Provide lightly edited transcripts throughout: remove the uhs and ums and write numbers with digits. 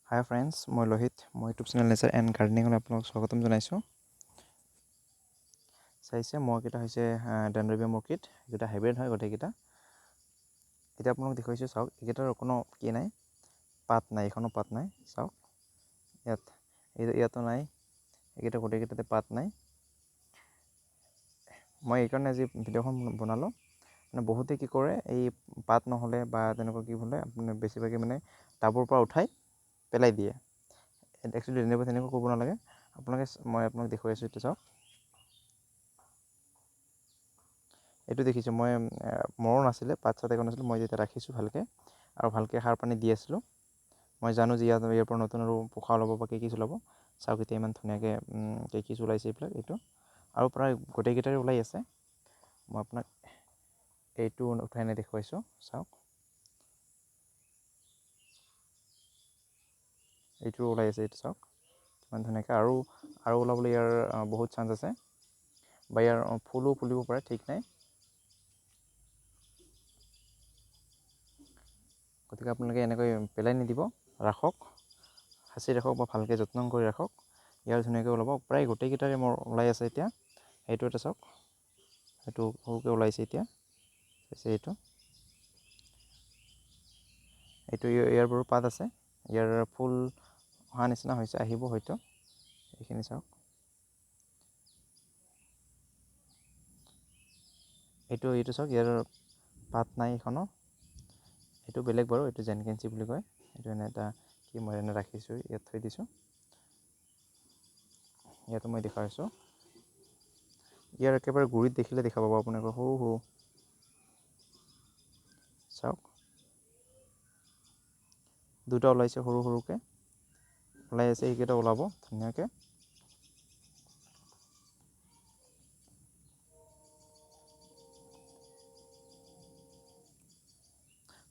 হাই friends, মই লোহিত। মই YouTube channel nature and গাৰ্ডেনিঙলৈ আপোনালোকক স্বাগতম জনাইছোঁ। চাইছে মইকেইটা হৈছে ডেনড্ৰবিয়াম অৰ্কিড, এইকেইটা হাইব্ৰিড হয় গোটেইকেইটা। এতিয়া আপোনালোক দেখুৱাইছোঁ, চাওক এইকেইটাৰ কোনো কি নাই, পাত নাই, এখনো পাত নাই। চাওক ইয়াতো নাই, এইকেইটা গোটেইকেইটাতে পাত নাই। মই এইকাৰণে আজি ভিডিঅ'খন বনালোঁ, মানে বহুতে কি কৰে, এই পাত নহ'লে বা তেনেকুৱা কি হ'লে আপুনি বেছিভাগে মানে টাবৰ পৰা উঠাই পেলাই দিয়ে। একচুৱেলি তেনেকুৱা কৰিব নালাগে। মই আপোনাক দেখুৱাই আছোঁ। এইটো চাওক, এইটো দেখিছোঁ মই মৰো নাছিলে, পাত চাত একো নাছিলে। মই যেতিয়া ৰাখিছোঁ ভালকৈ আৰু ভালকৈ সাৰ পানী দি আছিলোঁ, মই জানো যে ইয়াৰ পৰা নতুন আৰু পোখা ওলাব বা কেকিছ ওলাব। চাওক এতিয়া ইমান ধুনীয়াকৈ কেকিছ ওলাইছে এইবিলাক। এইটো আৰু প্ৰায় গোটেইকেইটাৰে ওলাই আছে। মই আপোনাক এইটো উঠাই নাই দেখুৱাইছোঁ। চাওক এইটো ওলাই আছে, এইটো চাওক ইমান ধুনীয়াকৈ। আৰু ওলাবলৈ ইয়াৰ বহুত চান্স আছে, বা ইয়াৰ ফুলো ফুলিব পাৰে, ঠিক নাই। গতিকে আপোনালোকে এনেকৈ পেলাই নিদিব, ৰাখক, সাঁচি ৰাখক বা ভালকৈ যত্ন কৰি ৰাখক। ইয়াৰ ধুনীয়াকৈ ওলাব, প্ৰায় গোটেইকেইটাৰে মোৰ ওলাই আছে এতিয়া। সেইটো এটা চাওক, সেইটো সৰুকৈ ওলাইছে এতিয়া। এইটো ইয়াৰ বাৰু পাত আছে, ইয়াৰ ফুল অহা নিচিনা হৈছে, আহিব হয়তো। এইখিনি চাওক, এইটো চাওক, ইয়াৰ পাত নাই এখনো। এইটো বেলেগ বাৰু, এইটো জেনকেঞ্চি বুলি কয়। এইটো এনে এটা কি মই এনে ৰাখিছোঁ, ইয়াত থৈ দিছোঁ। ইয়াতো মই দেখুৱাইছোঁ। ইয়াৰ একেবাৰে গুৰিত দেখিলে দেখা পাব আপোনালোকৰ, সৰু সৰু চাওক, দুটা ওলাইছে, সৰু সৰুকৈ ওলাই আছে। এইকেইটা ওলাব ধুনীয়াকৈ।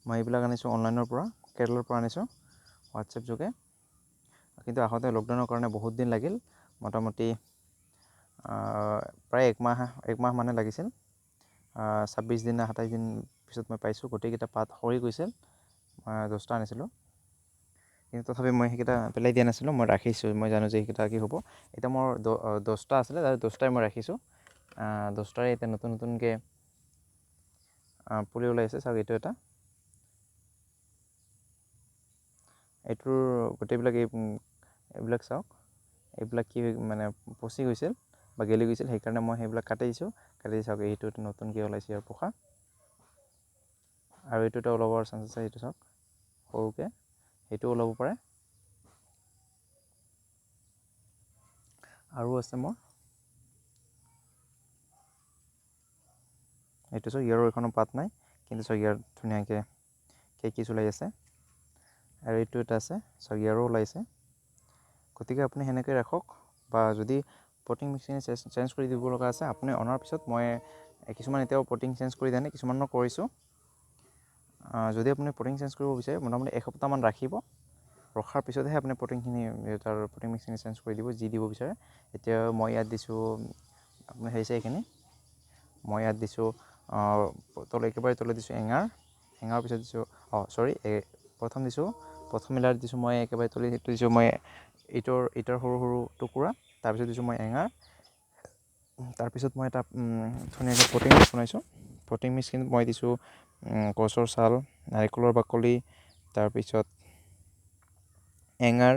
মই এইবিলাক আনিছোঁ অনলাইনৰ পৰা, কেৰেলাৰ পৰা আনিছোঁ, হোৱাটছএপ যোগে। কিন্তু আহোঁতে লকডাউনৰ কাৰণে বহুত দিন লাগিল, মোটামুটি প্ৰায় একমাহ মানে লাগিছিল। 26 দিন 27 দিন পিছত মই পাইছোঁ। গোটেইকেইটা পাত সৰি গৈছিল। মই 10টা আনিছিলোঁ, কিন্তু তথাপি মই সেইকেইটা পেলাই দিয়া নাছিলোঁ, মই ৰাখিছোঁ। মই জানো যে সেইকেইটা কি হ'ব। এতিয়া মোৰ 10টা আছিলে, তাৰে 10টাই মই ৰাখিছোঁ। 10টাৰে এতিয়া নতুন নতুনকৈ পুলি ওলাই আছে। চাওক এইটো এটা, এইটোৰ গোটেইবিলাক এইবিলাক চাওক, এইবিলাক কি মানে পচি গৈছিল বা গেলি গৈছিল, সেইকাৰণে মই সেইবিলাক কাটি দিছোঁ। কাটি চাওক, এইটো নতুনকৈ ওলাইছে ইয়াৰ পোখা। আৰু এইটো এটা ওলাবৰ চান্স আছে। এইটো চাওক সৰুকৈ, সেইটো ওলাব পাৰে। আৰু আছে মোৰ এইটো চাওক, ইয়াৰো এখনো পাত নাই, কিন্তু চাওক ইয়াৰ ধুনীয়াকৈ কেকিছ ওলাই আছে। আৰু এইটো এটা আছে, চাওক ইয়াৰো ওলাইছে। গতিকে আপুনি সেনেকৈ ৰাখক, বা যদি পটিং মিক্সখিনি চেঞ্জ কৰি দিব লগা আছে, আপুনি অনাৰ পিছত মই কিছুমান এতিয়াও পটিং চেঞ্জ কৰি দিয়া নাই, কিছুমান মই কৰিছোঁ। যদি আপুনি পটিং চেঞ্জ কৰিব বিচাৰে, মোটামুটি এসপ্তাহমান ৰাখিব, ৰখাৰ পিছতহে আপুনি পটিংখিনি তাৰ পটিং মিক্সখিনি চেঞ্জ কৰি দিব, যি দিব বিচাৰে। এতিয়া মই ইয়াত দিছোঁ, আপুনি চাইছে এইখিনি, মই ইয়াত দিছোঁ একেবাৰে তলত দিছোঁ এঙাৰ পিছত দিছোঁ প্ৰথম মিলাৰত দিছোঁ মই একেবাৰে তলি, সেইটো দিছোঁ মই ইটাৰ সৰু সৰু টুকুৰা। তাৰপিছত দিছোঁ মই এঙাৰ। তাৰপিছত মই এটা ধুনীয়াকৈ পটিং মিক্স বনাইছোঁ। পটিং মিক্সখিনিত মই দিছোঁ গছৰ ছাল, নাৰিকলৰ বাকলি, তাৰপিছত এঙাৰ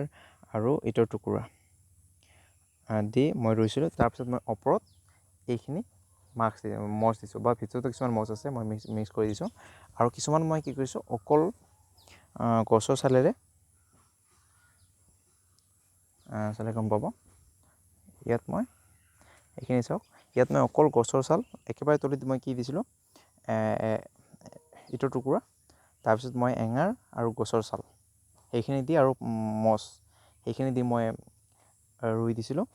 আৰু ইটাৰ টুকুৰা দি মই ৰুইছিলোঁ। তাৰপিছত মই ওপৰত এইখিনি মছ দিছোঁ, বা ভিতৰতো কিছুমান মছ আছে, মই মিক্স কৰি দিছোঁ। আৰু কিছুমান মই কি কৰিছোঁ, অকল গছৰ ছালেৰে চালে গম পাব। ইয়াত মই এইখিনি চাওক, ইয়াত মই অকল গছৰ ছাল, একেবাৰে তলিত মই কি দিছিলোঁ, ইটাৰ টুকুৰা, তাৰপিছত মই এঙাৰ আৰু গছৰ ছাল সেইখিনি দি, আৰু মছ সেইখিনি দি মই ৰুই দিছিলোঁ।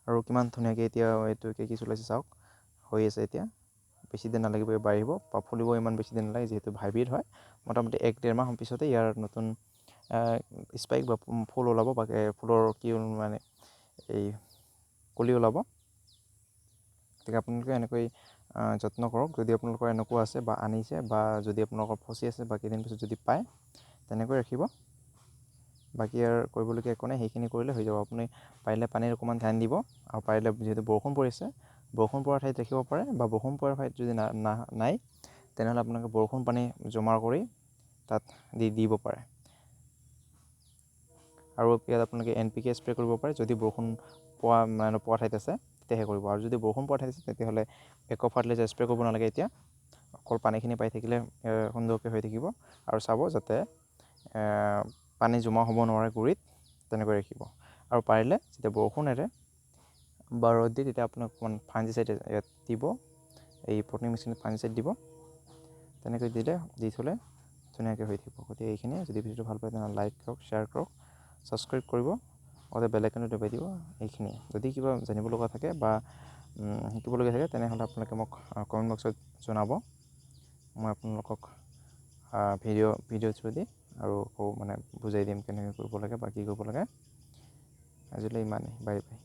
আৰু কিমান ধুনীয়াকৈ এতিয়া এইটো কেকিছ ওলাইছে চাওক, হৈ আছে এতিয়া। বেছি দিন নালাগিব, বাঢ়িব বা ফুলিব, ইমান বেছি দিন নালাগে, যিহেতু হাইব্ৰিড হয়। মোটামুটি 1-1.5 মাহ পিছতে ইয়াৰ নতুন স্পাইক বা ফুল ওলাব, বা ফুলৰ কি মানে এই কলি ওলাব। গতিকে আপোনালোকে এনেকৈ যত্ন কৰক। যদি আপোনালোকৰ এনেকুৱা আছে বা আনিছে, বা যদি আপোনালোকৰ ফচি আছে বা কেইদিন পিছত যদি পায়, তেনেকৈ ৰাখিব। বাকী আৰু কৰিবলগীয়া একো নাই, সেইখিনি কৰিলে হৈ যাব। আপুনি পাৰিলে পানীৰ অকণমান ধ্যান দিব, আৰু পাৰিলে যিহেতু বৰষুণ পৰিছে, বৰষুণ পৰা ঠাইত ৰাখিব পাৰে, বা বৰষুণ পৰা ঠাইত যদি নাই তেনেহ'লে আপোনালোকে বৰষুণ পানী জমা কৰি তাত দিব পাৰে। আৰু ইয়াত আপোনালোকে NPK স্প্ৰে কৰিব পাৰে, যদি বৰষুণ পোৱা ঠাইত আছে তেতিয়াহে কৰিব। আৰু যদি বৰষুণ পোৱা ঠাইত আছে তেতিয়াহ'লে একো ফাৰ্টিলাইজাৰ স্প্ৰে কৰিব নালাগে এতিয়া, অকল পানীখিনি পাই থাকিলে সুন্দৰকৈ হৈ থাকিব। আৰু চাব যাতে পানী জমা হ'ব নোৱাৰে গুৰিত, তেনেকৈ ৰাখিব। আৰু পাৰিলে যেতিয়া বৰষুণ এৰে বা ৰ'দ দিয়ে তেতিয়া আপোনাক অকণমান ফাঞ্জিচাইড ইয়াত দিব, এই পটনি মেচিনত ফাঞ্জিচাইড দিব, তেনেকৈ দি থ'লে ধুনীয়াকৈ হৈ থাকিব। গতিকে এইখিনিয়ে, যদি ভিডিঅ'টো ভাল পায় তেনেহ'লে লাইক কৰক, শ্বেয়াৰ কৰক, ছাবস্ক্ৰাইব কৰিব, লগতে বেল আইকনটো দবাই দিব। এইখিনিয়ে। যদি কিবা জানিব লগা থাকে বা শিকিবলগীয়া থাকে তেনেহ'লে আপোনালোকে মোক কমেণ্ট বক্সত জনাব, মই আপোনালোকক ভিডিঅ' থ্ৰু দি আৰু বুজাই দিম কেনেকৈ কৰিব লাগে বা কি কৰিব লাগে। আজিলৈ ইমানেই, বাই বাই।